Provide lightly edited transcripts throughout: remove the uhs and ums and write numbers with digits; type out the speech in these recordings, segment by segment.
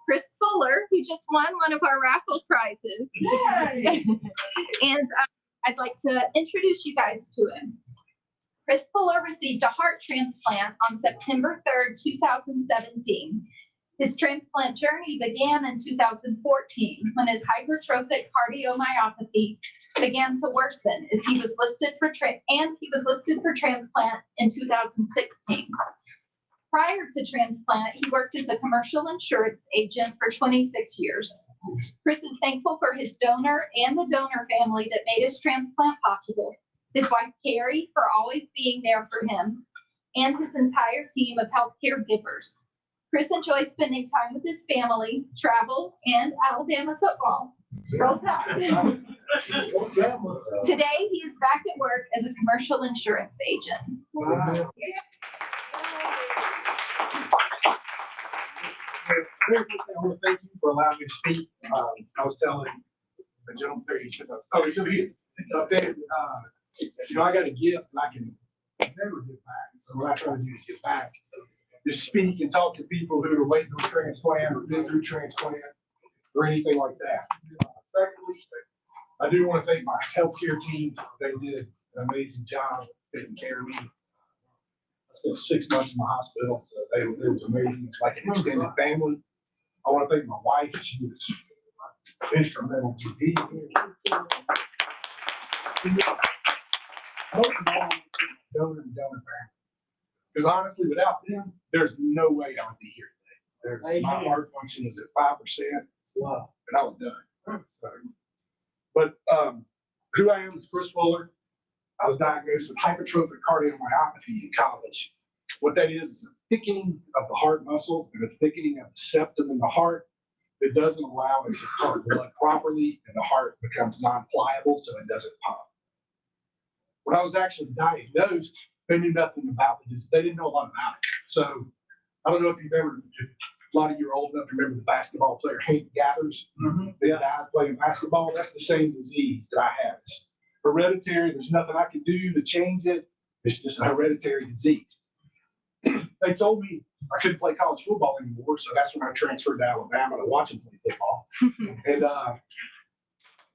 Chris Fuller, who just won one of our raffle prizes. And I'd like to introduce you guys to him. Chris Fuller received a heart transplant on September 3rd, 2017. His transplant journey began in 2014 when his hypertrophic cardiomyopathy began to worsen as he was listed for transplant in 2016. Prior to transplant, he worked as a commercial insurance agent for 26 years. Chris is thankful for his donor and the donor family that made his transplant possible, his wife Carrie for always being there for him, and his entire team of healthcare givers. Chris enjoys spending time with his family, travel, and Alabama football. Roll Tide. Today, he is back at work as a commercial insurance agent. Wow. I want to thank you for allowing me to speak. I was telling the gentleman there, he's over here. Up there, I got a gift that I can never get back. So what I try to do is get back, is speak and talk to people who are waiting on transplant or been through transplant or anything like that. Secondly, I do want to thank my healthcare team. They did an amazing job taking care of me. I spent 6 months in the hospital, so it was amazing. It's like an extended family. I want to thank my wife. She was instrumental to be here. Donor and donor family. Because honestly, without them, there's no way I would be here today. My heart function is at 5%. Wow. And I was done. So, but who I am is Chris Fuller. I was diagnosed with hypertrophic cardiomyopathy in college. What that is a thickening of the heart muscle and a thickening of the septum in the heart that doesn't allow it to pump blood properly, and the heart becomes non-pliable, so it doesn't pump. When I was actually diagnosed, they knew nothing about it. They didn't know a lot about it. So I don't know if a lot of you are old enough to remember the basketball player Hank Gathers. Mm-hmm. They died playing basketball. That's the same disease that I have. It's hereditary. There's nothing I can do to change it. It's just a hereditary disease. They told me I couldn't play college football anymore, so that's when I transferred to Alabama to watch them play football. And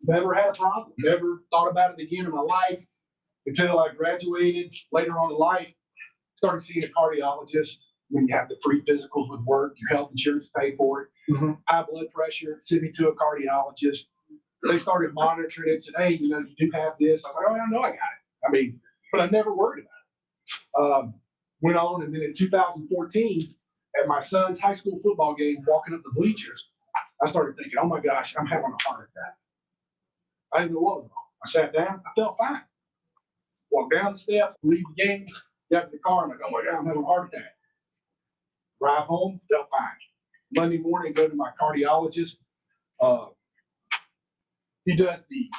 never had a problem. Never thought about it again in my life until I graduated. Later on in life, started seeing a cardiologist. When you have the free physicals with work, your health insurance pay for it. Mm-hmm. High blood pressure, sent me to a cardiologist. They started monitoring it, said, hey, you do have this. I was like, oh, I know I got it. But I never worried about it. Went on, and then in 2014, at my son's high school football game, walking up the bleachers, I started thinking, oh my gosh, I'm having a heart attack. I didn't know what was wrong. I sat down, I felt fine. Walked down the steps, leave the game, got in the car, I'm like, oh my God, I'm having a heart attack. Drive home, felt fine. Monday morning, go to my cardiologist. He does the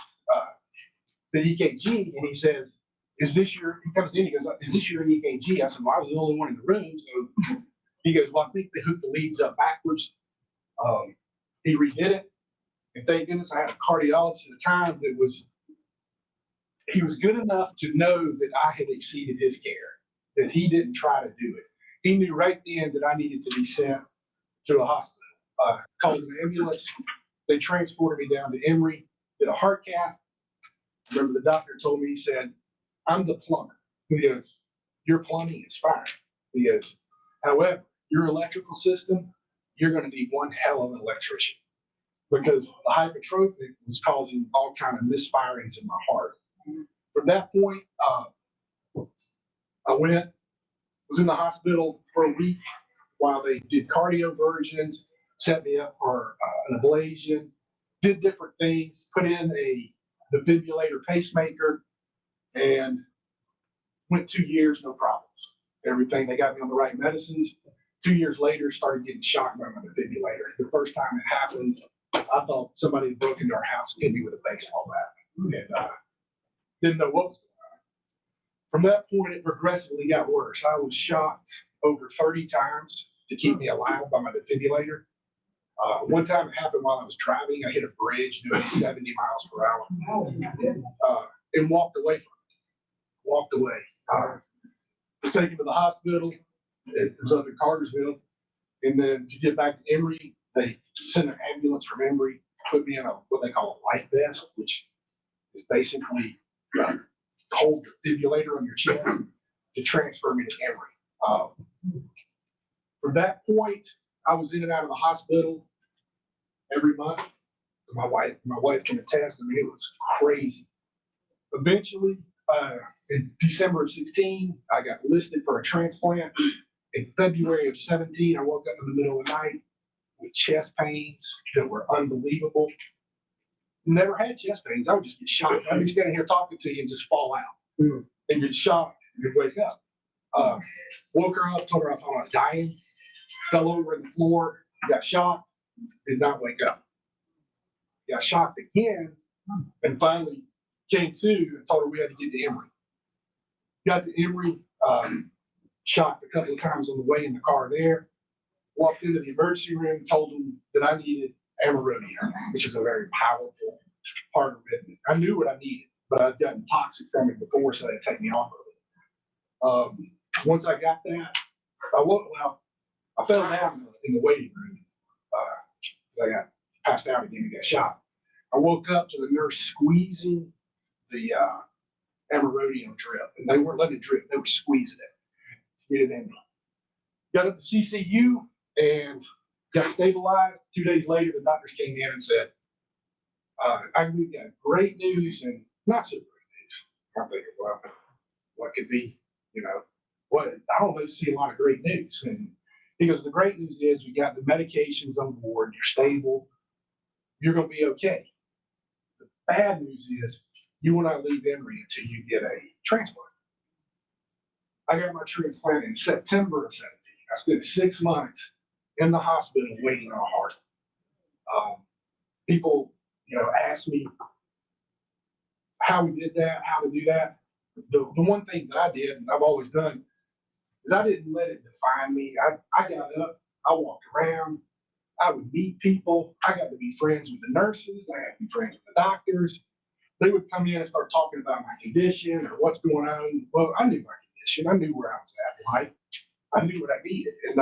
EKG, and he says, he comes in, he goes, is this your EKG? I said, well, I was the only one in the room. So he goes, well, I think they hooked the leads up backwards. He redid it. And thank goodness I had a cardiologist at the time he was good enough to know that I had exceeded his care, that he didn't try to do it. He knew right then that I needed to be sent to a hospital. Called an ambulance. They transported me down to Emory, did a heart cath. Remember the doctor told me, he said, I'm the plumber. He goes, your plumbing is fine. He goes, however, your electrical system, you're going to need one hell of an electrician, because the hypertrophic was causing all kind of misfirings in my heart. From that point, I was in the hospital for a week while they did cardioversions, set me up for an ablation, did different things, put in a defibrillator pacemaker, and went 2 years, no problems. Everything, they got me on the right medicines. 2 years later, started getting shocked by my defibrillator. The first time it happened, I thought somebody had broken into our house and hit me with a baseball bat. And didn't know what was going on. From that point, it progressively got worse. I was shocked over 30 times to keep me alive by my defibrillator. One time it happened while I was driving. I hit a bridge doing 70 miles per hour and walked away from it. Walked away. Was taken to the hospital. It was up in Cartersville. And then to get back to Emory, They sent an ambulance from Emory, put me in what they call a life vest, which is basically hold the defibrillator on your chest to transfer me to Emory. From that point, I was in and out of the hospital every month. My wife can attest. I mean, it was crazy. Eventually, in December of 16, I got listed for a transplant. In February of 17, I woke up in the middle of the night with chest pains that were unbelievable. Never had chest pains. I would just get shocked. I'd be standing here talking to you and just fall out and get shocked and wake up. Woke her up, told her I thought I was dying, fell over on the floor, got shocked, did not wake up. Got shocked again, and finally came to and told her we had to get to Emory. Got to Emory, shocked a couple of times on the way in the car there. Walked into the emergency room, told them that I needed amyloidine, which is a very powerful part of it. I knew what I needed, but I'd gotten toxic from it before, so they'd take me off of it. Once I got that, I fell down in the waiting room. I got passed out again and got shot. I woke up to the nurse squeezing the amyloidine drip, and they weren't letting it drip; they were squeezing it to get it in me. Got up to CCU and got stabilized. 2 days later, the doctors came in and said, "We got great news and not so great news." I'm thinking, well, what could be, what? I don't see a lot of great news. And he goes, "The great news is we got the medications on board. You're stable. You're going to be okay. The bad news is you will not leave Emory until you get a transplant." I got my transplant in September of 17. I spent 6 months in the hospital waiting on a heart. People, asked me how we did that, how to do that. The one thing that I did, and I've always done, is I didn't let it define me. I got up, I walked around, I would meet people. I got to be friends with the nurses. I got to be friends with the doctors. They would come in and start talking about my condition or what's going on. Well, I knew my condition. I knew where I was at in life. I knew what I needed. And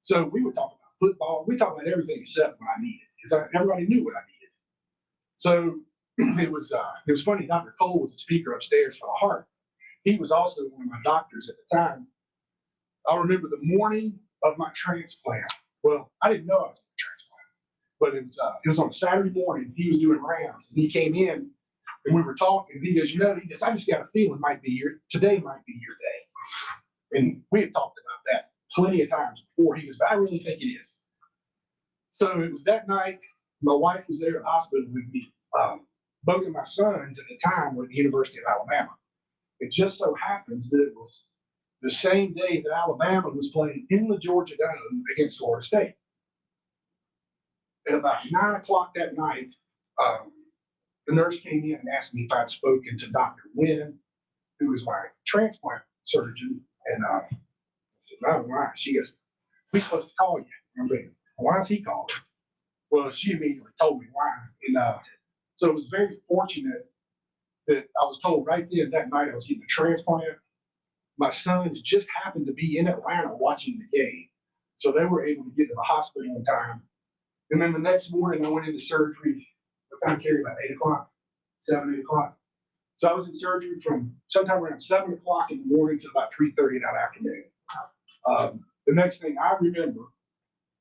so we would talk about football. We talked about everything except what I needed, because everybody knew what I needed. So it was funny. Dr. Cole was the speaker upstairs for the heart. He was also one of my doctors at the time. I remember the morning of my transplant. Well, I didn't know I was going to transplant, but it was on a Saturday morning. He was doing rounds, and he came in, and we were talking. He goes, I just got a feeling today might be your day. And we had talked about that plenty of times before. He goes, "But I really think it is." So it was that night. My wife was there at the hospital with me. Both of my sons at the time were at the University of Alabama. It just so happens that it was the same day that Alabama was playing in the Georgia Dome against Florida State. At about 9 o'clock that night, the nurse came in and asked me if I'd spoken to Dr. Wynn, who was my transplant surgeon. And I said, "No, why?" She goes, "We're supposed to call you." I'm thinking, "Why is he calling?" Well, she immediately told me why. And so it was very fortunate that I was told right then that night I was getting a transplant. My sons just happened to be in Atlanta watching the game, so they were able to get to the hospital in time. And then the next morning I went into surgery. What time, Carrie? About 8 o'clock, 8 o'clock. So I was in surgery from sometime around 7 o'clock in the morning to about 3:30 that afternoon. The next thing I remember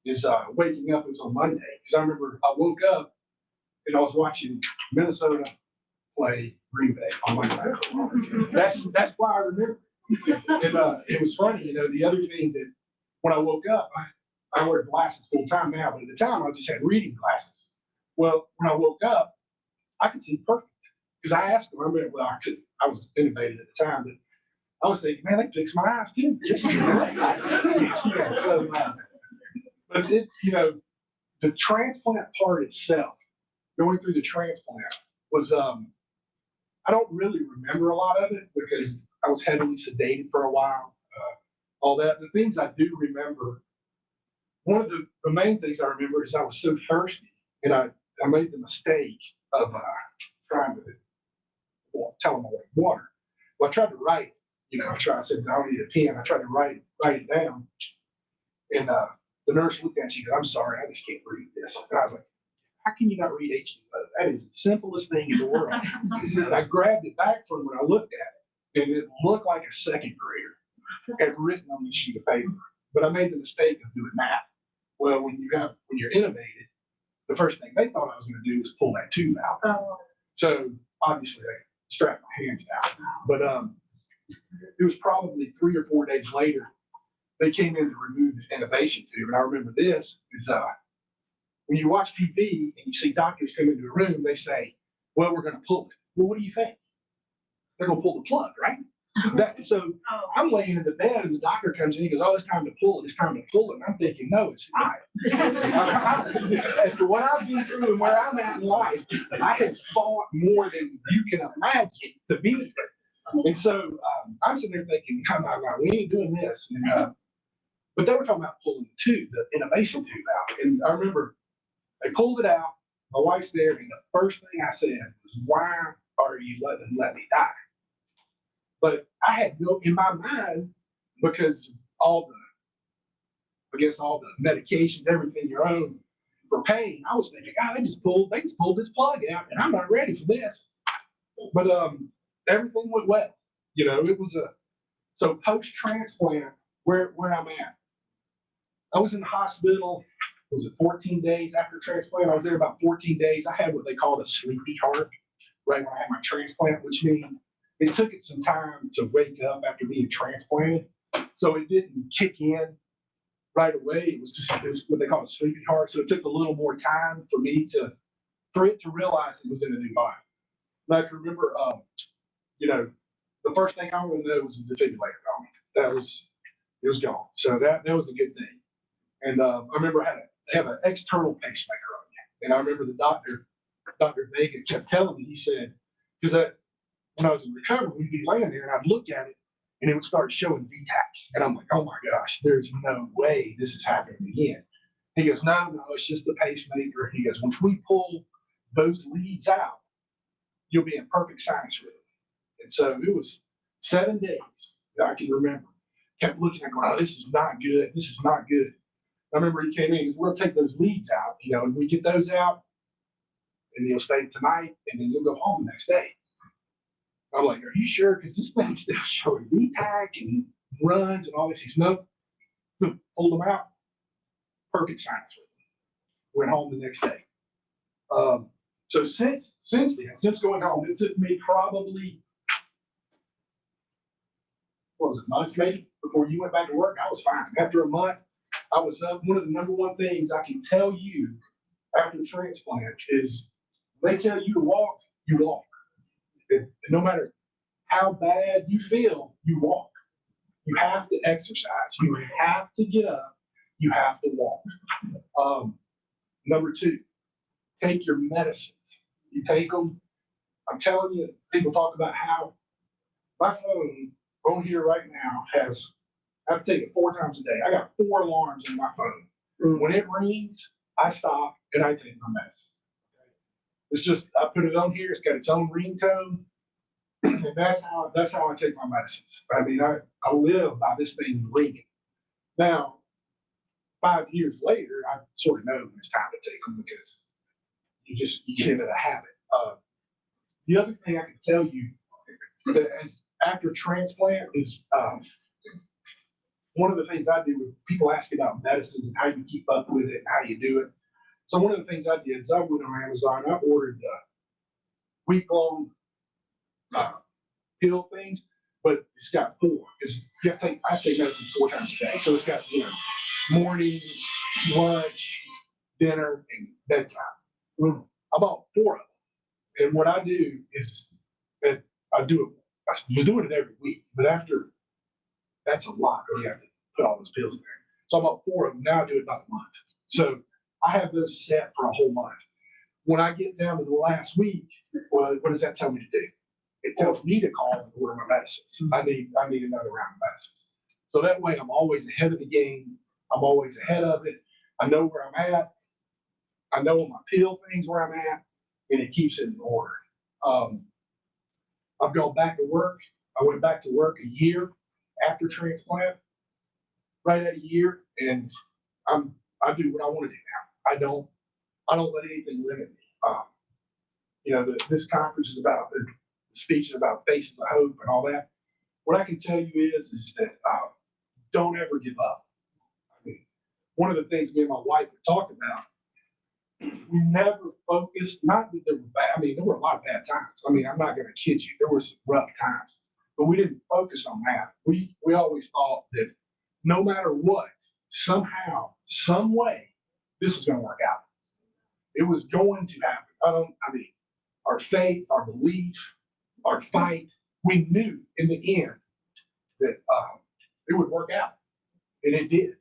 is waking up. It was on Monday, because I remember I woke up and I was watching Minnesota play Green Bay on Monday. That's why I remember. And it was funny, the other thing that when I woke up, I wear glasses full time now, but at the time I just had reading glasses. Well, when I woke up, I could see perfect, because I asked them. I was intubated at the time, but I was thinking, man, they fixed my eyes too. But the transplant part itself, going through the transplant was, I don't really remember a lot of it because I was heavily sedated for a while. All that. The things I do remember, one of the main things I remember is I was so thirsty, and I made the mistake of trying to tell them I wanted water. Well, I tried to write, I said, I don't need a pen. I tried to write it down. And The nurse looked at me, she goes, I'm sorry, I just can't read this. And I was like, how can you not read H2O? That is the simplest thing in the world. And I grabbed it back from when I looked at it, and it looked like a second grader had written on this sheet of paper. But I made the mistake of doing math. Well, when you're intubated, the first thing they thought I was going to do was pull that tube out. Oh. So obviously I strapped my hands out. But it was probably 3 or 4 days later, they came in to remove the intubation tube. And I remember this is when you watch TV and you see doctors come into a room, they say, well, we're going to pull it. Well, what do you think? They're going to pull the plug, right? So I'm laying in the bed and the doctor comes in, he goes, oh, it's time to pull it. It's time to pull it. And I'm thinking, no, it's not. After what I've been through and where I'm at in life, I have fought more than you can imagine to be here. And so I'm sitting there thinking, come on, we ain't doing this. And, but they were talking about pulling the tube, the innovation tube out. And I remember they pulled it out. My wife's there. And the first thing I said was, why are you letting them let me die? But I had no, in my mind, because all the medications, everything you're on for pain, I was thinking, God, they just pulled this plug out, and I'm not ready for this. But everything went well. You know, it was so post-transplant, where I'm at. I was in the hospital, was it 14 days after transplant? I was there about 14 days. I had what they called a sleepy heart, right when I had my transplant, which means it took it some time to wake up after being transplanted. So it didn't kick in right away. It was what they call a sleepy heart. So it took a little more time for it to realize it was in a new body. And I can remember, the first thing I wanted to know was the defibrillator gone. It was gone. So that was the good thing. And I remember they have an external pacemaker on you. And I remember the Dr. Vega kept telling me, he said, because when I was in recovery, we'd be laying there and I'd look at it and it would start showing VTAC. And I'm like, oh my gosh, there's no way this is happening again. He goes, no, it's just the pacemaker. He goes, once we pull those leads out, you'll be in perfect sinus rhythm. And so it was 7 days that I can remember. Kept looking at going, oh, this is not good. This is not good. I remember he came in and goes, we'll take those leads out, and we get those out and you'll stay tonight and then you'll go home the next day. I'm like, are you sure? Because this thing's still showing VTAC and runs and all this. He's no, pulled them out. Perfect sinus rhythm. Went home the next day. So since then, since going home, it took me probably, what was it, months maybe, before you went back to work. I was fine. After a month, I was up. One of the number one things I can tell you after transplant is they tell you to walk, you walk. And no matter how bad you feel, you walk. You have to exercise. You have to get up. You have to walk. Number 2, take your medicines. You take them. I'm telling you, people talk about how my phone on here right now I have to take it 4 times a day. I got 4 alarms on my phone. When it rings, I stop and I take my medicine. It's just, I put it on here. It's got its own ringtone. And that's how I take my medicines. I mean, I live by this thing ringing. Now, 5 years later, I sort of know when it's time to take them because you get into the habit. The other thing I can tell you that after transplant is one of the things I do when people ask me about medicines and how you keep up with it and how you do it. So one of the things I did is I went on Amazon, I ordered week-long pill things, but it's got 4. Because I take medicines 4 times a day. So it's got, morning, lunch, dinner, and bedtime. I bought 4 of them. And what I do is that I'm doing it every week, but after that's a lot. You have to put all those pills in there. So I bought 4 of them. Now I do it about a month. So I have those set for a whole month. When I get down to the last week, what does that tell me to do? It tells me to call and order my medicines. I need another round of medicines. So that way I'm always ahead of the game. I'm always ahead of it. I know where I'm at. I know on my pill things where I'm at, and it keeps it in order. I've gone back to work. I went back to work a year after transplant, right at a year, and I do what I want to do now. I don't let anything limit me. This conference is about the speech is about faces of hope and all that. What I can tell you is that don't ever give up. I mean, one of the things me and my wife would talk about, we never focused, not that there were bad, I mean, there were a lot of bad times. I mean, I'm not going to kid you. There were some rough times, but we didn't focus on that. We always thought that no matter what, somehow, some way, this was going to work out. It was going to happen. Our faith, our belief, our fight, we knew in the end that it would work out, and it did.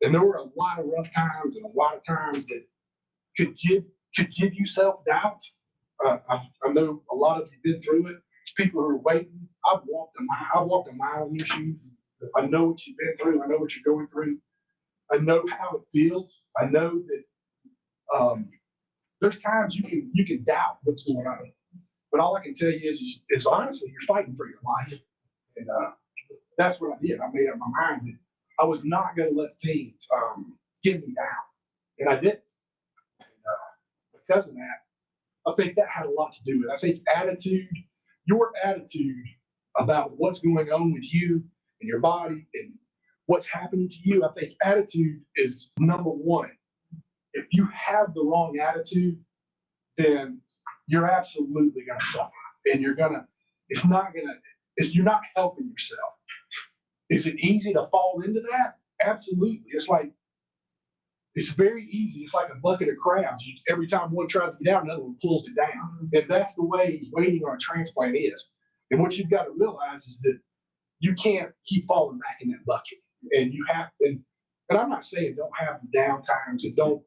And there were a lot of rough times and a lot of times that could give you self-doubt. I know a lot of you have been through it. It's people who are waiting. I've walked a mile in your shoes. I know what you've been through. I know what you're going through. I know how it feels. I know that there's times you can doubt what's going on. But all I can tell you is honestly, you're fighting for your life. And that's what I did. I made up my mind that I was not going to let things get me down. And I didn't. And because of that, I think that had a lot to do with it. I think your attitude about what's going on with you and your body and what's happening to you, I think attitude is number one. If you have the wrong attitude, then you're absolutely going to suffer. And you're not helping yourself. Is it easy to fall into that? Absolutely. It's very easy. It's like a bucket of crabs. Every time one tries to get out, another one pulls it down. And that's the way waiting on a transplant is. And what you've got to realize is that you can't keep falling back in that bucket. And you have to, and I'm not saying don't have down times and don't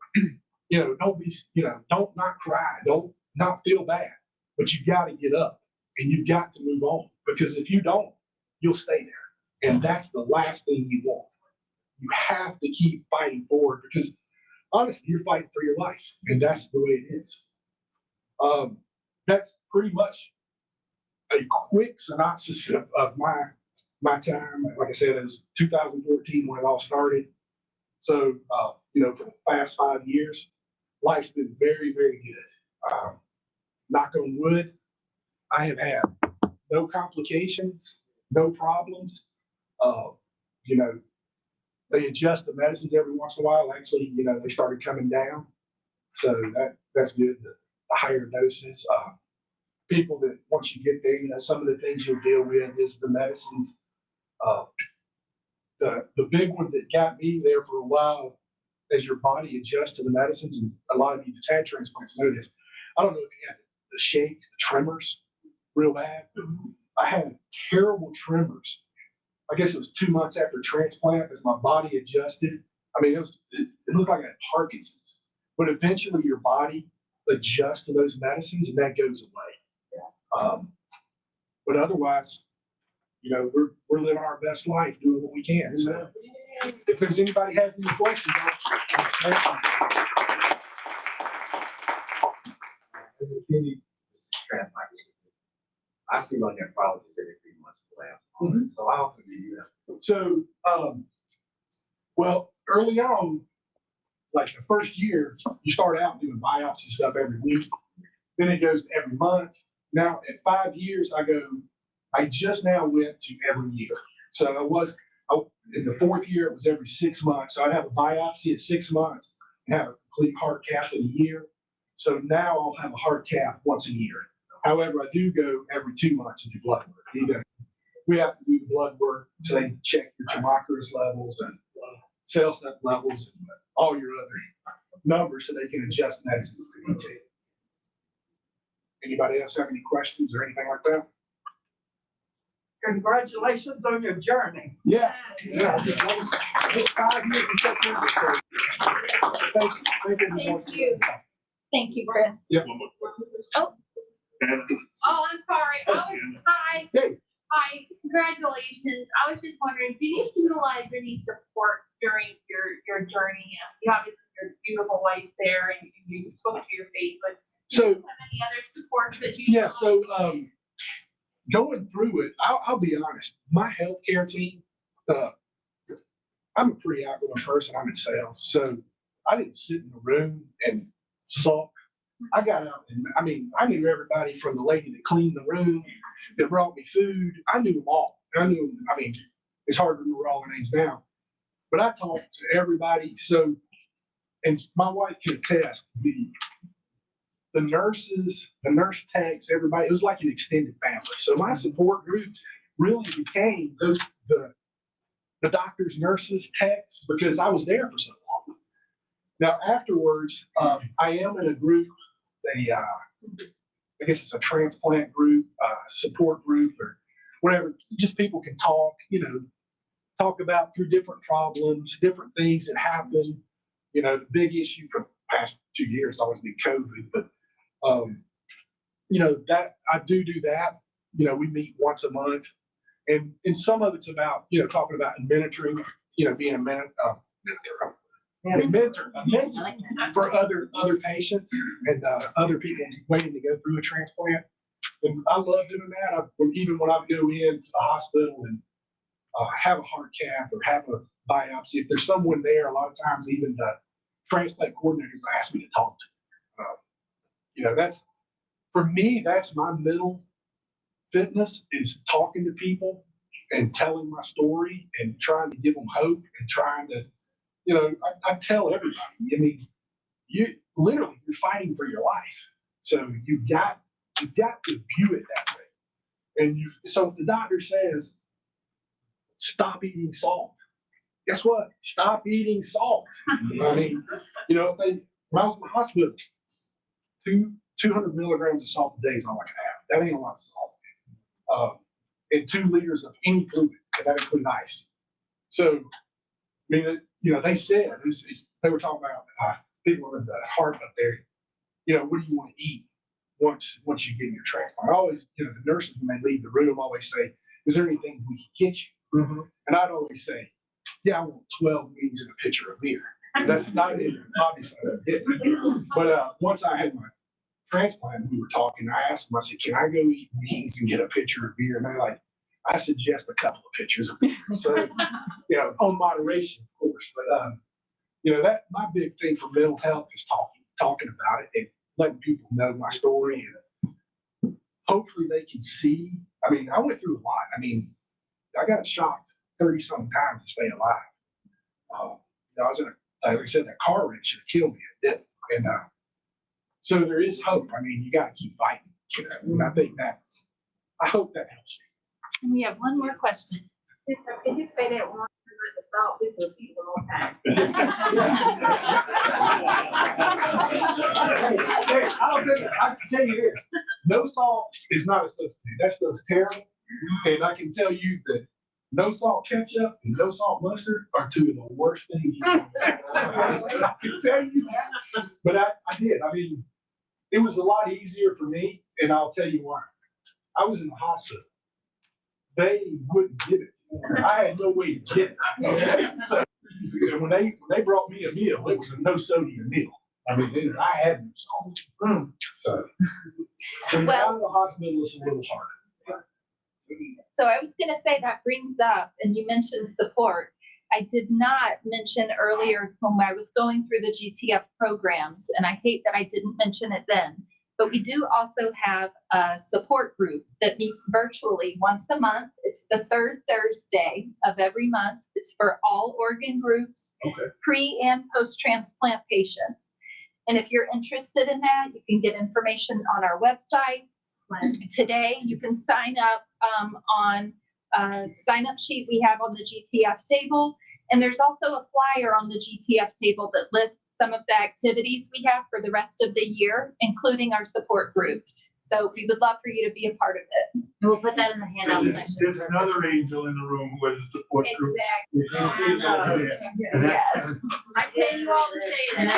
not cry, don't not feel bad, but you got to get up and you've got to move on, because if you don't, you'll stay there. And that's the last thing you want. You have to keep fighting forward, because honestly, you're fighting for your life, and that's the way it is. That's pretty much a quick synopsis of my time. Like I said, it was 2014 when it all started. So, for the past 5 years, life's been very, very good. Knock on wood, I have had no complications, no problems. They adjust the medicines every once in a while. Actually, they started coming down. So that's good. The higher doses. People that once you get there, some of the things you'll deal with is the medicines. The big one that got me there for a while, as your body adjusts to the medicines, and a lot of you that's had transplants know this. I don't know if you had the shakes, the tremors, real bad. I had terrible tremors. I guess it was 2 months after transplant as my body adjusted. I mean, it looked like I had Parkinson's, but eventually your body adjusts to those medicines and that goes away. But otherwise, we're living our best life, doing what we can. So if there's anybody has any questions, as a kidney transplant, I see my nephrologist every 3 months for labs. Mhm. So how often do you do that? So, well, early on, like the first year, you start out doing biopsy stuff every week. Then it goes to every month. Now at 5 years, I just now went to every year. So in the fourth year, it was every 6 months. So I'd have a biopsy at 6 months and have a complete heart cath in a year. So now I'll have a heart cath once a year. However, I do go every 2 months and do blood work. We have to do the blood work so they can check your hemoglobin levels and cell step levels and all your other numbers so they can adjust medicine for you too. Anybody else have any questions or anything like that? Congratulations on your journey. Yeah. It's 5 years in September. So Thank you. Thank you, Chris. Yep. Oh, I'm sorry. Hi. Hey. Hi, congratulations. I was just wondering, did you utilize any supports during your journey? You obviously your beautiful wife there and you spoke to your faith, but do you have any other supports that you Yeah, so going through it, I'll be honest, my healthcare team, I'm a pretty outgoing person. I'm in sales. So I didn't sit in the room and sulk. I got out and I knew everybody from the lady that cleaned the room, that brought me food. I knew them all. It's hard to remember all their names now, but I talked to everybody. So, and my wife can attest, the nurses, the nurse techs, everybody, it was like an extended family. So my support group really became the doctors, nurses, techs, because I was there for so long. Now afterwards, I am in a group, I guess it's a transplant group, support group, or whatever. Just people can talk, talk about through different problems, different things that happen. The big issue for the past 2 years has always been COVID, but that I do that. We meet once a month, and some of it's about talking about mentoring, being a mentor for other patients and other people waiting to go through a transplant. And I love doing that. Even when I go into the hospital and have a heart cath or have a biopsy, if there's someone there, a lot of times even the transplant coordinators ask me to talk to. That's, for me, that's my mental fitness, is talking to people and telling my story and trying to give them hope and trying to, I tell everybody, you're fighting for your life. So you've got to view it that way. And so if the doctor says, stop eating salt, guess what? Stop eating salt. When I was in the hospital, 200 milligrams of salt a day is all I can have. That ain't a lot of salt. And 2 liters of any fluid, and that includes ice. So, they said, they were talking about people with the heart up there, what do you want to eat once you get your transplant? I always, the nurses, when they leave the room, always say, is there anything we can get you? Mm-hmm. And I'd always say, yeah, I want 12 wings and a pitcher of beer. That's not it, obviously. But once I had my transplant, we were talking, I asked them, I said, can I go eat wings and get a pitcher of beer? And they're like, I suggest a couple of pitchers of beer. So, on moderation, of course. But, that my big thing for mental health is talking about it and letting people know my story. And hopefully they can see. I went through a lot. I got shocked 30-something times to stay alive. I was in like I said, that car wreck should have killed me. It didn't. And so there is hope. You got to keep fighting. And I hope that helps you. And we have one more question. Can you say that one more time? The salt, just repeat one more time. Hey, I can tell you this. No salt is not a substitute. That stuff's terrible. And I can tell you that no salt ketchup and no salt mustard are 2 of the worst things you can do. I can tell you that. But I did. It was a lot easier for me, and I'll tell you why. I was in the hospital. They wouldn't give it to me. I had no way to get it. So when they brought me a meal, it was a no sodium meal. I had no salt. So when you're out of the hospital, it's a little harder. So I was going to say, that brings up, and you mentioned support. I did not mention earlier when I was going through the GTF programs, and I hate that I didn't mention it then, but we do also have a support group that meets virtually once a month. It's the 3rd Thursday of every month. It's for all organ groups, Okay. Pre and post-transplant patients. And if you're interested in that, you can get information on our website. Today, you can sign up on a sign-up sheet we have on the GTF table. And there's also a flyer on the GTF table that lists some of the activities we have for the rest of the year, including our support group. So we would love for you to be a part of it. And we'll put that in the handout section. There's another angel in the room with the support group. Exactly. Yes. I tell you all to say it. And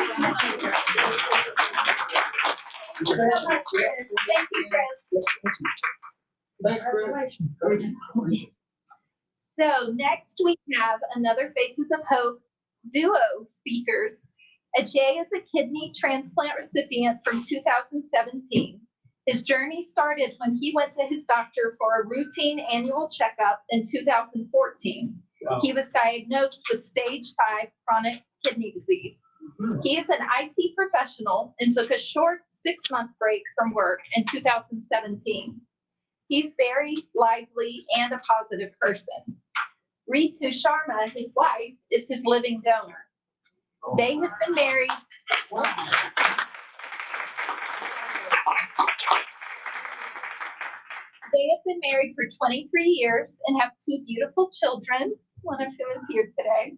Thank you, Chris. Thanks, Chris. So next we have another Faces of Hope duo speakers. Ajay is a kidney transplant recipient from 2017. His journey started when he went to his doctor for a routine annual checkup in 2014. He was diagnosed with stage 5 chronic kidney disease. He is an IT professional and took a short 6-month break from work in 2017. He's very lively and a positive person. Ritu Sharma, his wife, is his living donor. They have been married. They have been married for 23 years and have 2 beautiful children. One of whom is here today.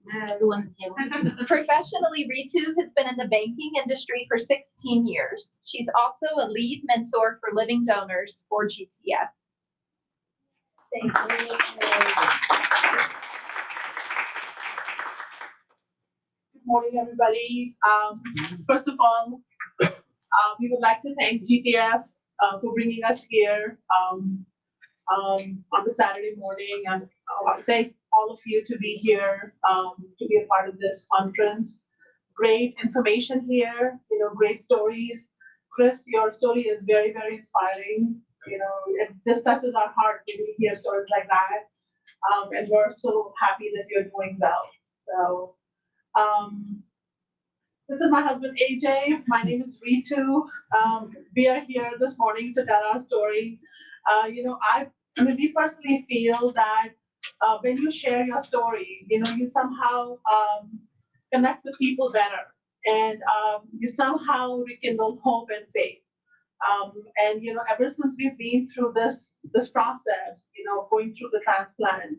Professionally, Ritu has been in the banking industry for 16 years. She's also a lead mentor for living donors for GTF. Thank you. Good morning, everybody. First of all, we would like to thank GTF for bringing us here on the Saturday morning, and I want to thank all of you to be here to be a part of this conference. Great information here, great stories. Chris, your story is very, very inspiring. It just touches our heart when we hear stories like that, and we're so happy that you're doing well. So. This is my husband AJ. My name is Ritu. We are here this morning to tell our story. We personally feel that when you share your story, you somehow connect with people better, and you somehow rekindle hope and faith. Ever since we've been through this process, going through the transplant,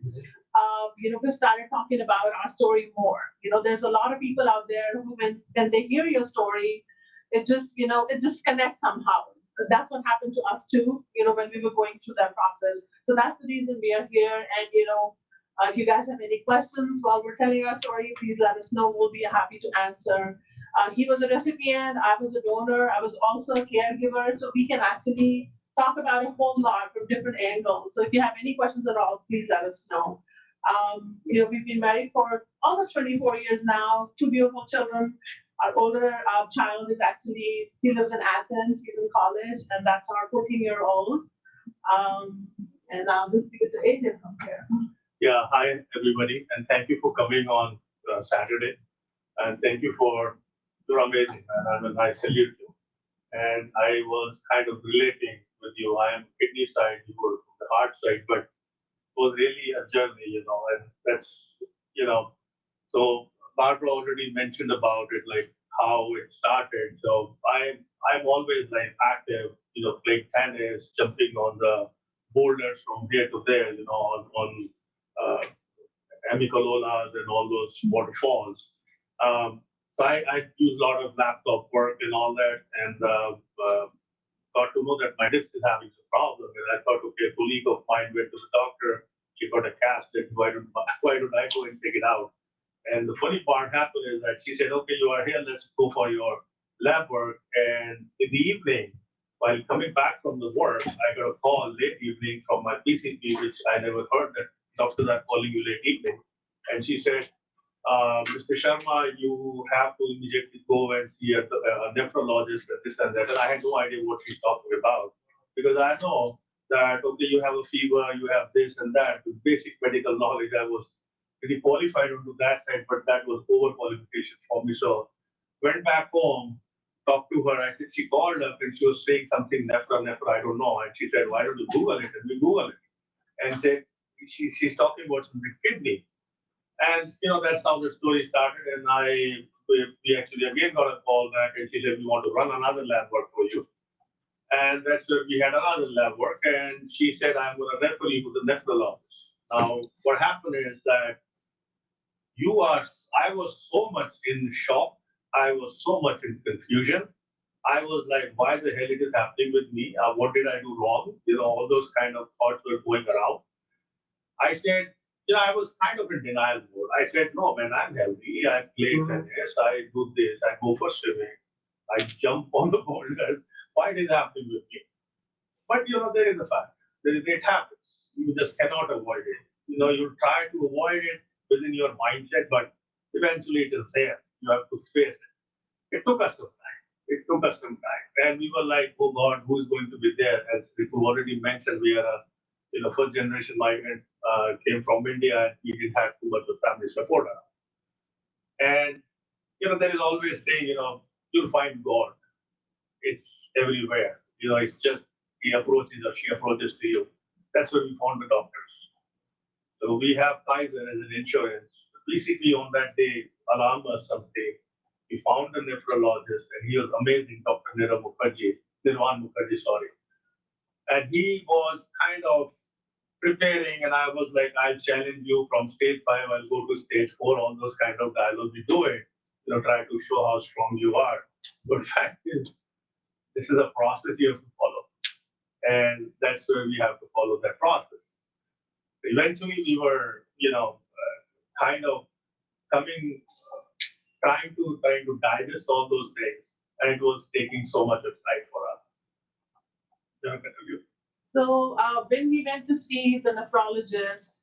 we've started talking about our story more. There's a lot of people out there who, when they hear your story, it just connects somehow. That's what happened to us too, when we were going through that process. So that's the reason we are here. And, if you guys have any questions while we're telling our story, please let us know. We'll be happy to answer. He was a recipient, I was a donor, I was also a caregiver. So we can actually talk about a whole lot from different angles. So if you have any questions at all, please let us know. We've been married for almost 24 years now, 2 beautiful children. Our older child he lives in Athens, he's in college, and that's our 14-year-old. And I'll just give it to AJ from here. Yeah, hi, everybody, and thank you for coming on Saturday. And thank you you're amazing, and I salute you. And I was kind of relating with you. I am kidney side, you were from the heart side, but it was really a journey, and that's, so Barbara already mentioned about it, like how it started. So I'm always like active, playing tennis, jumping on the boulders from here to there, on amicalolas and all those waterfalls. So I use a lot of laptop work and all that, and got to know that my disc is having some problem. And I thought, okay, a colleague of mine went to the doctor. She got a cast. Why don't I go and take it out? And the funny part happened is that she said, okay, you are here. Let's go for your lab work. And in the evening, while coming back from the work, I got a call late evening from my PCP, which I never heard that doctors are calling you late evening. And she said, Mr. Sharma, you have to immediately go and see a nephrologist and this and that. And I had no idea what she's talking about, because I know that, okay, you have a fever, you have this and that. With basic medical knowledge, I was pretty qualified onto that side, but that was overqualification for me. So went back home, talked to her. I said, she called up and she was saying something, nephra, I don't know. And she said, why don't you Google it? And we Google it. And said, she's talking about something kidney. And, that's how the story started. And we actually again got a call back, and she said, we want to run another lab work for you. And that's where we had another lab work. And she said, I'm going to refer you to the nephrologist. Now, what happened is that I was so much in shock. I was so much in confusion. I was like, why the hell it is happening with me? What did I do wrong? All those kind of thoughts were going around. I said, I was kind of in denial mode. I said, no, man, I'm healthy. I play tennis. I do this. I go for swimming. I jump on the boulders. Why it is happening with me? But, there is a fact. It happens. You just cannot avoid it. You try to avoid it within your mindset, but eventually it is there. You have to face it. It took us some time. And we were like, oh God, who is going to be there? As Ritu already mentioned, we are a first generation migrant came from India and he didn't have too much of family support around. And, there is always saying, you'll find God. It's everywhere. It's just he approaches or she approaches to you. That's where we found the doctors. So we have Kaiser as an insurance. Basically, on that day, alarm us something. We found a nephrologist, and he was amazing, Dr. Nirwan Mukherjee, sorry. And he was kind of preparing, and I was like, I'll challenge you from stage 5, I'll go to stage 4, all those kind of dialogues. We do it, try to show how strong you are. But fact is, this is a process you have to follow. And that's where we have to follow that process. Eventually, we were, kind of trying to digest all those things, and it was taking so much of time for us. So when we went to see the nephrologist,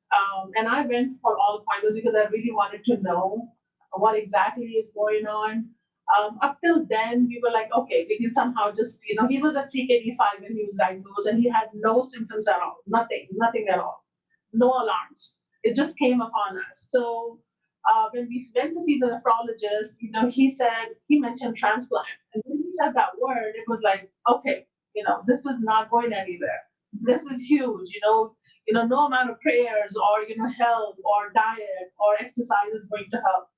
and I went for all pointers because I really wanted to know what exactly is going on. Up till then, we were like, okay, we can somehow just, he was at CKD5 when he was diagnosed, and he had no symptoms at all, nothing at all, no alarms. It just came upon us. So when we went to see the nephrologist, he mentioned transplant. And when he said that word, it was like, okay, this is not going anywhere. This is huge, no amount of prayers or, help or diet or exercise is going to help.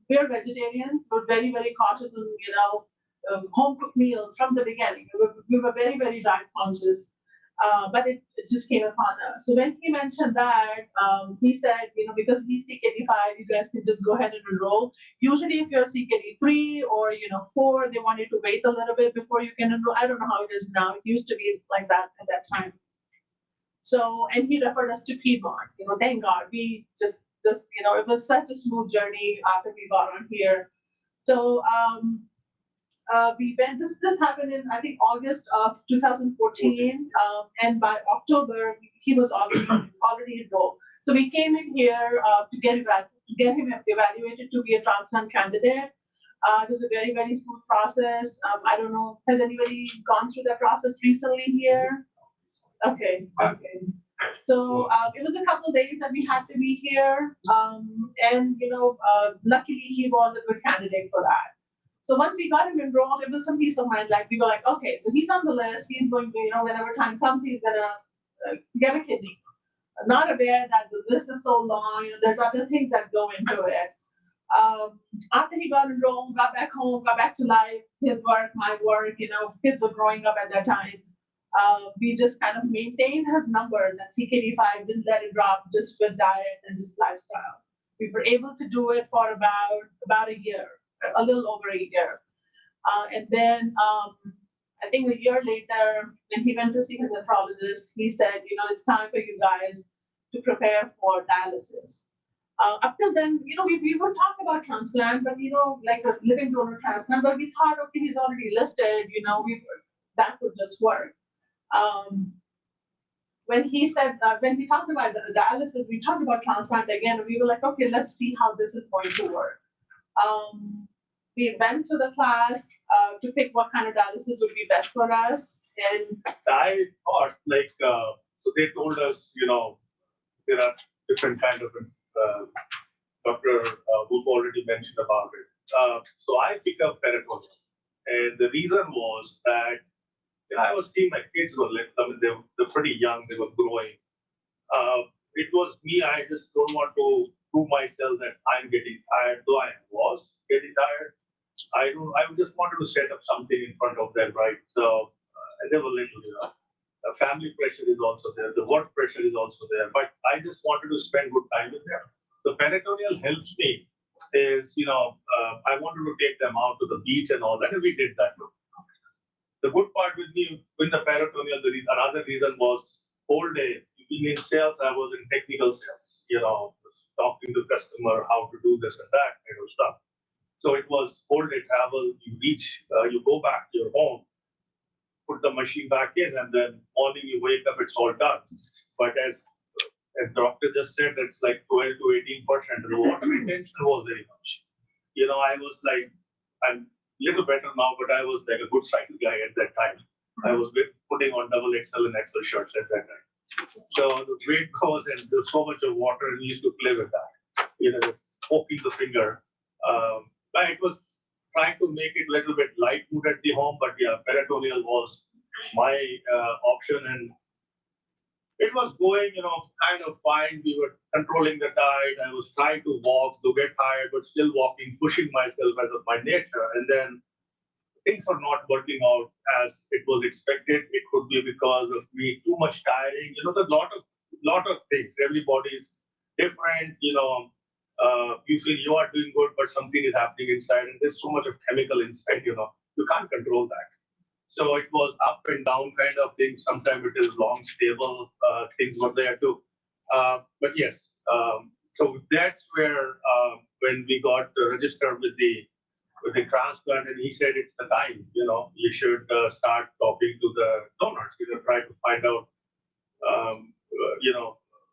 We are vegetarians. We're very, very cautious on, home cooked meals from the beginning. We were very, very diet conscious. But it just came upon us. So when he mentioned that, he said, because he's CKD5, you guys can just go ahead and enroll. Usually if you're CKD3 or, 4, they want you to wait a little bit before you can enroll. I don't know how it is now. It used to be like that at that time. So, and he referred us to Piedmont. Thank God. We just, it was such a smooth journey after we got on here. So, we went, this happened in, I think, August of 2014. And by October, he was already enrolled. So we came in here to get him evaluated to be a transplant candidate. It was a very, very smooth process. I don't know, has anybody gone through that process recently here? Okay. So it was a couple of days that we had to be here. And, luckily he was a good candidate for that. So once we got him enrolled, it was some peace of mind. Like we were like, okay, so he's on the list. He's going to, whenever time comes, he's gonna get a kidney. Not aware that the list is so long. There's other things that go into it. After he got enrolled, got back home, got back to life, his work, my work. Kids were growing up at that time. We just kind of maintained his numbers, and CKD5 didn't let it drop just with diet and just lifestyle. We were able to do it for about a year. A little over a year. And then I think a year later, when he went to see his nephrologist, he said, it's time for you guys to prepare for dialysis. Up till then, we would talk about transplant, but, like a living donor transplant, but we thought, okay, he's already listed, that would just work. When he said, when we talked about the dialysis, we talked about transplant again, and we were like, okay, let's see how this is going to work. We went to the class to pick what kind of dialysis would be best for us. And I thought, so they told us, there are different kind of, Dr. Whoop already mentioned about it. So I picked up peritoneum. And the reason was that, I was seeing my kids were they're pretty young, they were growing. It was me, I just don't want to prove myself that I'm getting tired, though I was getting tired. I just wanted to set up something in front of them, right? So, and they were little, the family pressure is also there, the work pressure is also there, but I just wanted to spend good time with them. The peritoneal helps me is, I wanted to take them out to the beach and all that, and we did that. The good part with me, with the peritoneal, another reason was whole day, being in sales, I was in technical sales, talking to customer, how to do this and that kind of stuff. So it was whole day travel, you reach, you go back to your home, put the machine back in, and then morning you wake up, it's all done. But as the doctor just said, it's like 12 to 18%. The water retention was very much. I was like, I'm a little better now, but I was like a good size guy at that time. I was putting on double XL and XL shirts at that time. So the weight goes and there's so much of water and we used to play with that. Just poking the finger. But it was trying to make it a little bit light mood at the home, but yeah, peritoneal was my option, and it was going, kind of fine. We were controlling the diet. I was trying to walk, to get tired, but still walking, pushing myself as of my nature. And then things are not working out as it was expected. It could be because of me too much tiring. There's a lot of things. Everybody's different. You feel you are doing good, but something is happening inside, and there's so much of chemical inside. You can't control that. So it was up and down kind of thing. Sometimes it is long, stable things were there too. But yes, so that's where when we got registered with the transplant, and he said it's the time. You should start talking to the donors. Try to find out,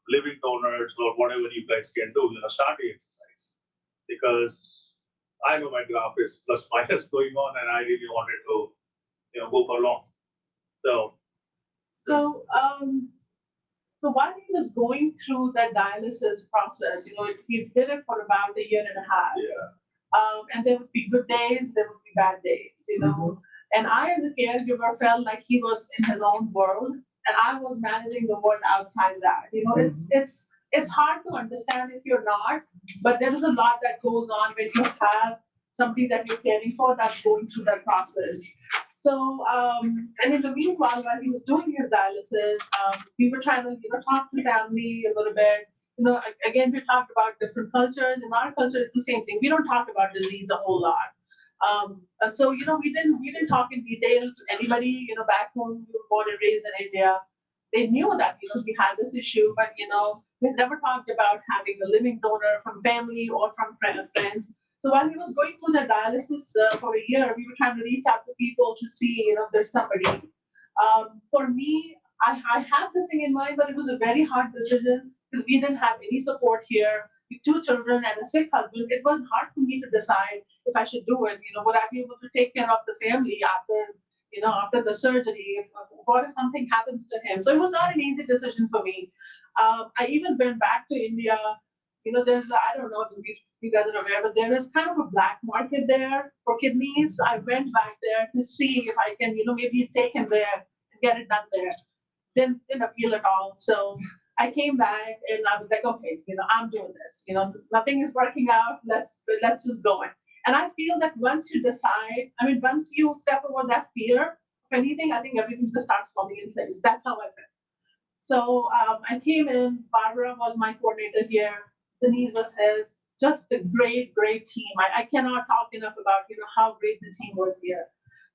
living donors or whatever you guys can do. Start the exercise because I know my graph is plus minus going on, and I really wanted to go for long. So So, so while he was going through that dialysis process, he did it for about a year and a half. yeah, And there would be good days, there would be bad days. And I, as a caregiver, felt like he was in his own world, and I was managing the world outside that. It's hard to understand if you're not, but there is a lot that goes on when you have somebody that you're caring for that's going through that process. So, and in the meanwhile, while he was doing his dialysis, we were trying to, talk to family a little bit. Again, we talked about different cultures. In our culture, it's the same thing. We don't talk about disease a whole lot. So, we didn't talk in detail to anybody, back home. We were born and raised in India. They knew that, we had this issue, but, we never talked about having a living donor from family or from friends. So while he was going through the dialysis for a year, we were trying to reach out to people to see, if there's somebody. For me, I had this thing in mind, but it was a very hard decision because we didn't have any support here. With 2 children and a sick husband, it was hard for me to decide if I should do it. Would I be able to take care of the family after the surgery? What if something happens to him? So it was not an easy decision for me. I even went back to India. I don't know if you guys are aware, but there is kind of a black market there for kidneys. I went back there to see if I can, maybe take him there and get it done there. Didn't appeal at all. So I came back and I was like, okay, I'm doing this. Nothing is working out. Let's just go in. And I feel that once you decide, once you step over that fear of anything, I think everything just starts falling in place. That's how I felt. So I came in. Barbara was my coordinator here. Denise was his. Just a great, great team. I cannot talk enough about how great the team was here.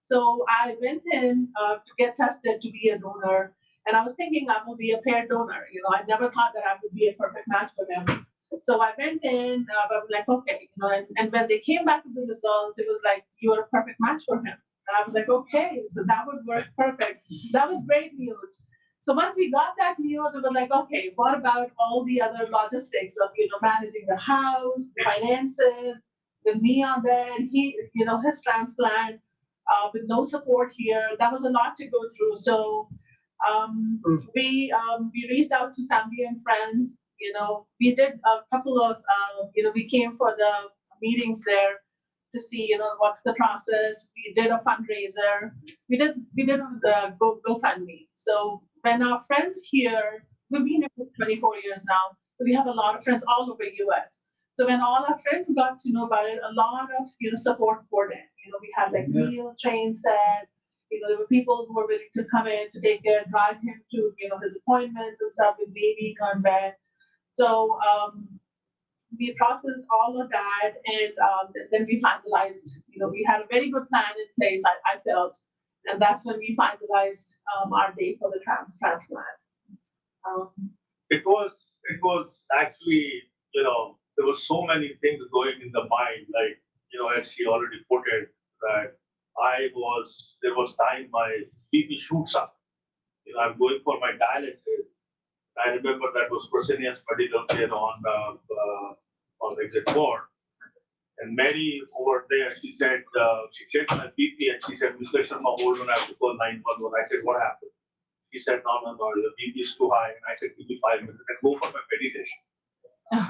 So I went in to get tested to be a donor, and I was thinking I will be a paired donor. I never thought that I would be a perfect match for them. So I went in. I was like, okay, and when they came back with the results, it was like you are a perfect match for him. And I was like, okay, so that would work perfect. That was great news. So once we got that news, it was like, okay, what about all the other logistics of, managing the house, finances, with me on bed, his transplant, with no support here. That was a lot to go through. So we reached out to family and friends. We did a couple of, we came for the meetings there to see, what's the process. We did a fundraiser. We did the GoFundMe. So when our friends here, we've been here for 24 years now, so we have a lot of friends all over US. So when all our friends got to know about it, a lot of support poured in. We had like meal train set. There were people who were willing to come in to take care, drive him to his appointments and stuff with baby on bed. So we processed all of that, and then we finalized. We had a very good plan in place. I felt, and that's when we finalized our date for the transplant. it was actually, there were so many things going in the mind, like, as she already put it, that there was time my BP shoots up. I'm going for my dialysis. I remember that was Fresenius Medical Care on exit 4. And Mary over there, she said, she checked my BP and she said, Mr. Sharma, hold on, I have to call 911. I said, what happened? She said, no, your BP is too high. And I said, give me 5 minutes and go for my meditation.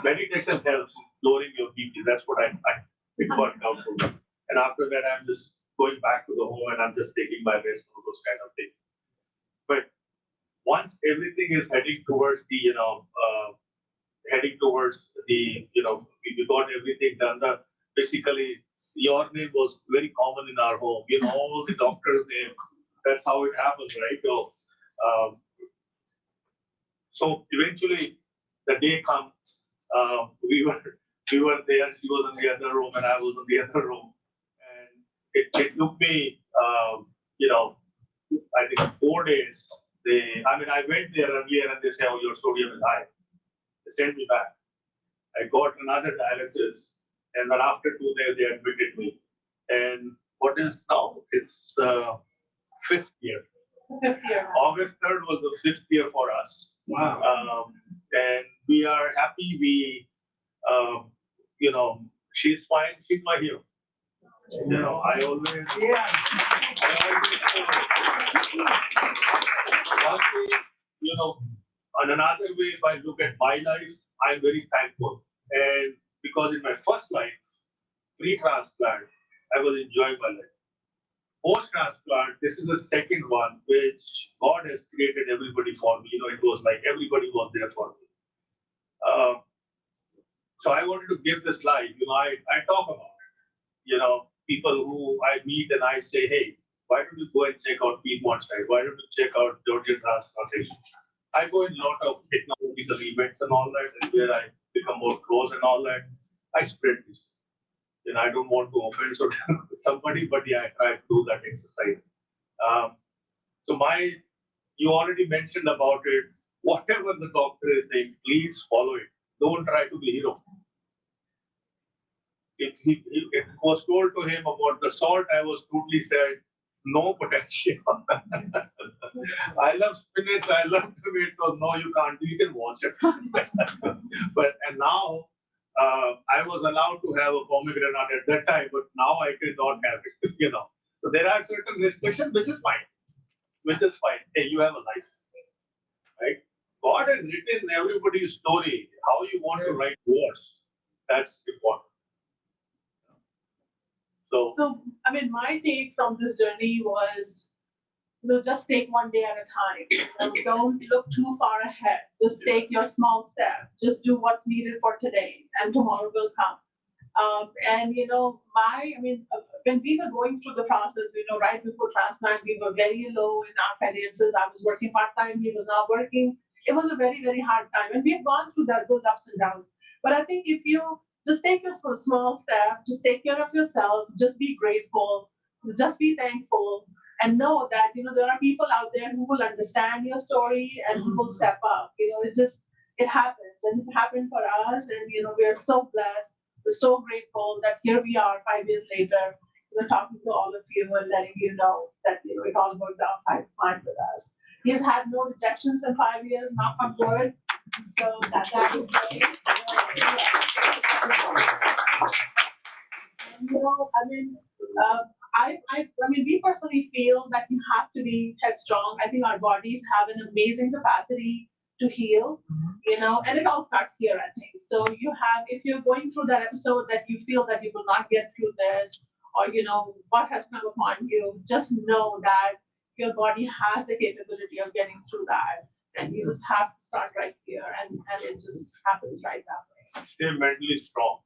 Meditation helps in lowering your BP. That's what I find. It worked out for me. And after that, I'm just going back to the home and I'm just taking my rest for those kind of things. But once everything is heading towards the, we got everything done. Basically, your name was very common in our home. All the doctors' names. That's how it happens, right? So eventually, the day comes. We were there. She was in the other room, and I was in the other room, and it took me, I think 4 days. I went there earlier, and they say, "Oh, your sodium is high." They sent me back. I got another dialysis, and then after 2 days, they admitted me. And what is now? It's fifth year. Fifth year. August 3rd was the fifth year for us. Wow. And we are happy. She's fine. She's my hero. I always. Yeah. One way, on another way, if I look at my life, I'm very thankful. And because in my first life, pre-transplant, I was enjoying my life. Post-transplant, this is the second one which God has created everybody for me. It was like everybody was there for me. So I wanted to give this life. I talk about it. People who I meet and I say, hey, why don't you go and check out Piedmont side? Why don't you check out Georgia transplantation? I go in a lot of technological events and all that, and where I become more close and all that. I spread this. I don't want to offend somebody, but yeah, I try to do that exercise. So you already mentioned about it. Whatever the doctor is saying, please follow it. Don't try to be hero. If it was told to him about the salt, I was totally said, no potassium. I love spinach, I love tomatoes. No, you can't. You can watch it. And now, I was allowed to have a pomegranate at that time, but now I cannot have it. So there are certain restrictions, which is fine. Hey, you have a life, right? God has written everybody's story. How you want to write words, that's important. So, my take from this journey was, just take one day at a time. Don't look too far ahead. Just take your small step. Just do what's needed for today, and tomorrow will come. When we were going through the process, right before transplant, we were very low in our finances. I was working part-time. He was not working. It was a very, very hard time. And we have gone through those ups and downs. But I think if you just take your small step, just take care of yourself, just be grateful, just be thankful, and know that, there are people out there who will understand your story and who will step up. It happens, and it happened for us. And, we are so blessed. We're so grateful that here we are 5 years later, talking to all of you and letting you know that, it all worked out fine with us. He's had no rejections in 5 years, knock on wood. So that is great. And, we personally feel that you have to be headstrong. I think our bodies have an amazing capacity to heal, and it all starts here, I think. So if you're going through that episode that you feel that you will not get through this, or, what has come upon you, just know that your body has the capability of getting through that. And you just have to start right here, and it just happens right that way. Stay mentally strong.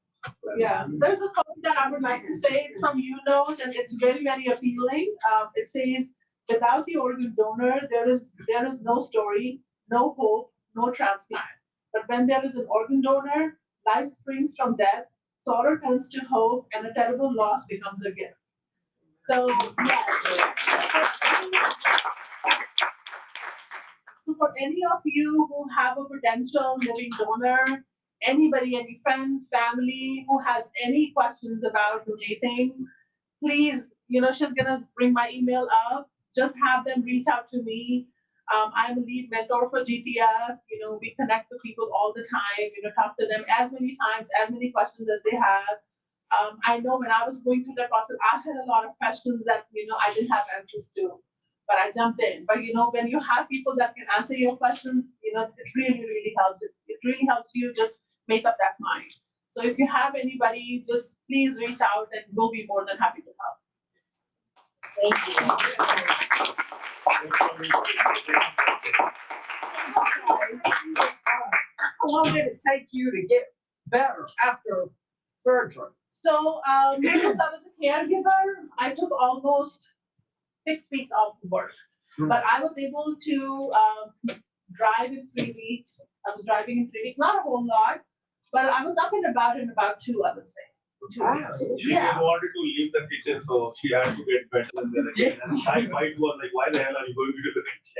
Yeah, there's a quote that I would like to say. It's from UNOS, and it's very, very appealing. It says, "Without the organ donor, there is no story, no hope, no transplant. But when there is an organ donor, life springs from death, sorrow turns to hope, and a terrible loss becomes a gift." So, So for any of you who have a potential living donor, anybody, any friends, family who has any questions about donating, please, she's gonna bring my email up. Just have them reach out to me. I'm a lead mentor for GTF. We connect with people all the time, talk to them as many times, as many questions as they have. I know when I was going through that process, I had a lot of questions that, I didn't have answers to. but I jumped in. But when you have people that can answer your questions, it really, really helps. It really helps you just make up that mind. So if you have anybody, just please reach out and we'll be more than happy to help. Thank you. How long did it take you to get better after surgery? So because I was a caregiver, I took almost 6 weeks off work. But I was able to drive in 3 weeks. I was driving in 3 weeks, not a whole lot, but I was up and about in about 2, I would say. 2 weeks. She Yeah. wanted to leave the kitchen, so she had to get better and then again. And I fight was like, why the hell are you going to the kitchen?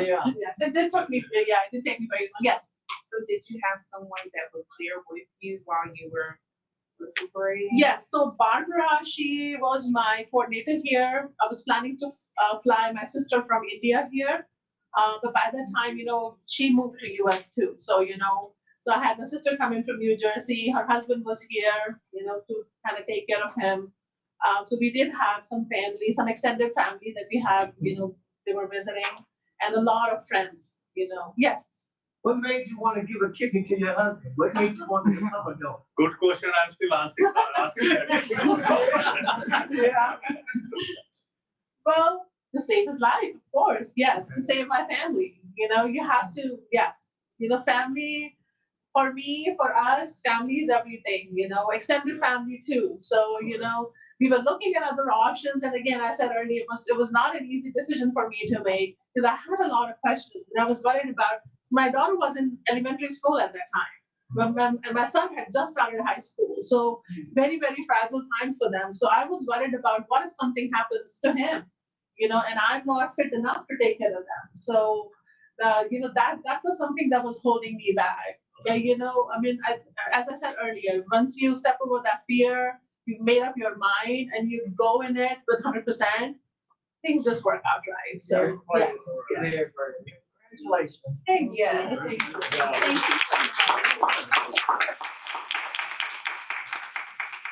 Yeah. Yes, it did take me very long. Yes. So did you have someone that was there with you while you were recuperating? Yes, so Barbara, she was my coordinator here. I was planning to fly my sister from India here. But by that time, she moved to US too. So, so I had my sister come in from New Jersey. Her husband was here, to kind of take care of him. So we did have some family, some extended family that we have, they were visiting, and a lot of friends, Yes. What made you want to give a kidney to your husband? What made you want to become a donor? Good question. I'm still asking that. Yeah. Well, to save his life, of course. Yes, to save my family. You have to, yes. Family, for me, for us, family is everything, extended family too. So, we were looking at other options. And again, I said earlier, it was not an easy decision for me to make because I had a lot of questions. And I was worried about, my daughter was in elementary school at that time. And my son had just started high school. So very, very fragile times for them. So I was worried about what if something happens to him, and I'm not fit enough to take care of them. So, that was something that was holding me back. Yeah, as I said earlier, once you step over that fear, you've made up your mind and you go in it with 100%, things just work out right. So, yes. Congratulations. Thank you. Yes. Thank you. Thank you so much.